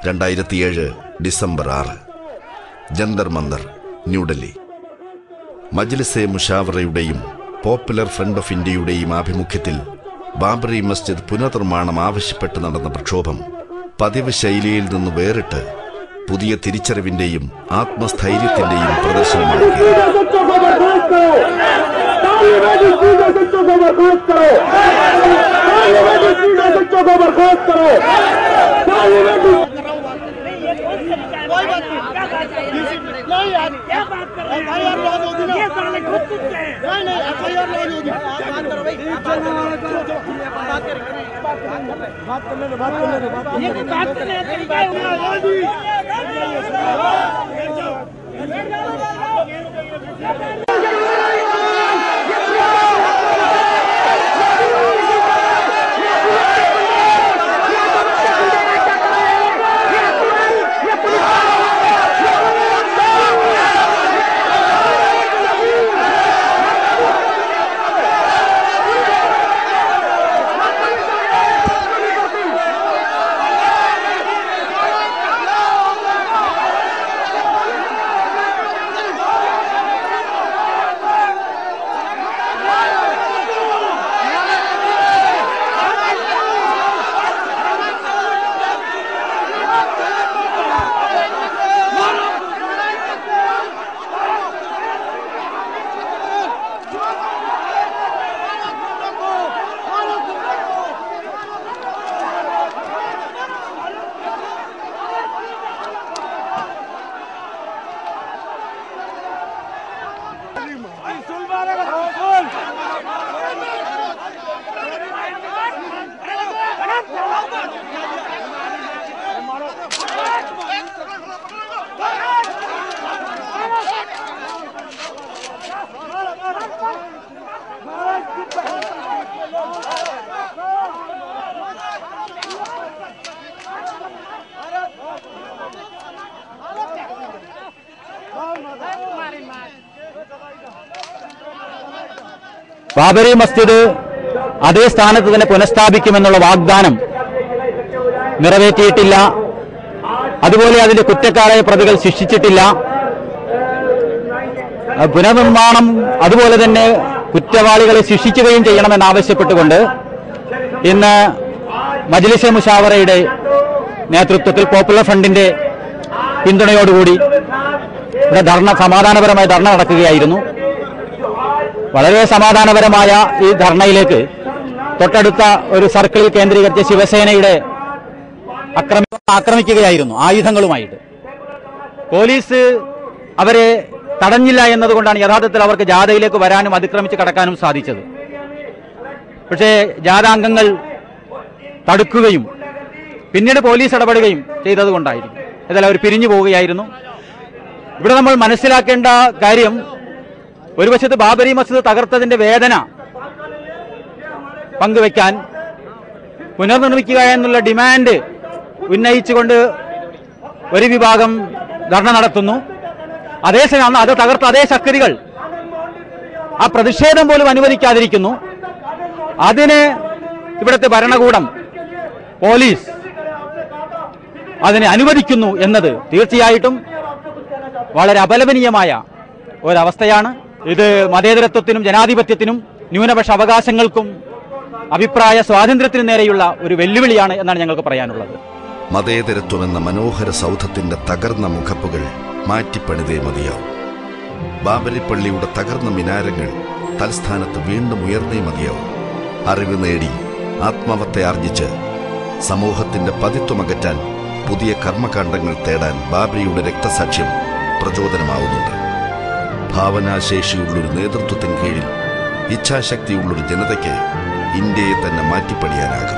2007 December 6 Jantar Mantar, New Delhi. മജ്ലിസെ മുഷാവറയുടെയും Popular Front of ഇന്ത്യയുടെയും ആഭിമുഖ്യത്തിൽ ബാബറി മസ്ജിദ് പുനർനിർമ്മാണം ആവശ്യപ്പെട്ട് നടന്ന പ്രക്ഷോഭം പതിവ് ശൈലിയിൽ നിന്ന് വേറിട്ട് പുതിയ തിരിച്ചറിവിന്റെയും ആത്മസ്ഥൈര്യത്തിന്റെയും പ്രദർശനമാക്കി. ബാബരി മസ്ജിദ് അതേ സ്ഥാനത്ത് തന്നെ പുനഃസ്ഥാപിക്കുമെന്നുള്ള വാഗ്ദാനം നിറവേറ്റിയിട്ടില്ല. അതുപോലെ അതിന്റെ കുറ്റക്കാരായ പ്രതികൾ ശിക്ഷിച്ചിട്ടില്ല. പുനർനിർമ്മാണം അതുപോലെ തന്നെ കുറ്റവാളികളെ ശിക്ഷിക്കുകയും ചെയ്യണമെന്നാവശ്യപ്പെട്ടുകൊണ്ട് ഇന്ന് മജ്ലിസെ മുഷാവറയുടെ നേതൃത്വത്തിൽ പോപ്പുലർ ഫ്രണ്ടിന്റെ പിന്തുണയോടുകൂടി ഇവിടെ സമാധാനപരമായ ധർണ നടക്കുകയായിരുന്നു. വളരെ സമാധാനപരമായ ഈ ധർണയിലേക്ക് തൊട്ടടുത്ത ഒരു സർക്കിളിൽ കേന്ദ്രീകരിച്ച ശിവസേനയുടെ ആക്രമിക്കുകയായിരുന്നു ആയുധങ്ങളുമായിട്ട്. പോലീസ് അവരെ തടഞ്ഞില്ല എന്നതുകൊണ്ടാണ് യഥാർത്ഥത്തിൽ അവർക്ക് ജാഥയിലേക്ക് വരാനും അതിക്രമിച്ച് കടക്കാനും സാധിച്ചത്. പക്ഷേ ജാഥാംഗങ്ങൾ തടുക്കുകയും പിന്നീട് പോലീസ് ഇടപെടുകയും ചെയ്തതുകൊണ്ടായിരിക്കും. ഇതെല്ലാം അവർ പിരിഞ്ഞു പോവുകയായിരുന്നു. ഇവിടെ നമ്മൾ മനസ്സിലാക്കേണ്ട കാര്യം, ഒരു വശത്ത് ബാബരി മസ്ജിദ് തകർത്തതിന്റെ വേദന പങ്കുവെക്കാൻ പുനർനിർമ്മിക്കുക എന്നുള്ള ഡിമാൻഡ് ഉന്നയിച്ചുകൊണ്ട് ഒരു വിഭാഗം ധർണ നടത്തുന്നു. അതേസമയം അത് തകർത്ത അതേ ശക്തികൾ ആ പ്രതിഷേധം പോലും അനുവദിക്കാതിരിക്കുന്നു. അതിന് ഇവിടുത്തെ ഭരണകൂടം, പോലീസ് അതിനെ അനുവദിക്കുന്നു എന്നത് തീർച്ചയായിട്ടും വളരെ അപലപനീയമായ ഒരവസ്ഥയാണ്. ഇത് മതേതരത്വത്തിനും ജനാധിപത്യത്തിനും ന്യൂനപക്ഷ അവകാശങ്ങൾക്കും അഭിപ്രായ സ്വാതന്ത്ര്യത്തിനു നേരെയുള്ള ഒരു വെല്ലുവിളിയാണ് എന്നാണ് ഞങ്ങൾക്ക് പറയാനുള്ളത്. മതേതരത്വമെന്ന മനോഹര സൗധത്തിന്റെ തകർന്ന മുഖപ്പുകൾ മാറ്റിപ്പണിതേ മതിയാവും. ബാബരി പള്ളിയുടെ തകർന്ന മിനാരങ്ങൾ തൽസ്ഥാനത്ത് വീണ്ടും ഉയർന്നേ മതിയാവും. അറിവ് നേടി ആത്മാവത്തെ ആർജിച്ച് സമൂഹത്തിന്റെ പതിത്വമകറ്റാൻ പുതിയ കർമ്മകാണ്ഡങ്ങൾ തേടാൻ ബാബരിയുടെ രക്തസാക്ഷ്യം പ്രചോദനമാവുന്നുണ്ട്. ഭാവനാശേഷിയുള്ളൊരു നേതൃത്വത്തിന് കീഴിൽ ഇച്ഛാശക്തിയുള്ളൊരു ജനതയ്ക്ക് ഇന്ത്യയെ തന്നെ മാറ്റിപ്പണിയാനാകും.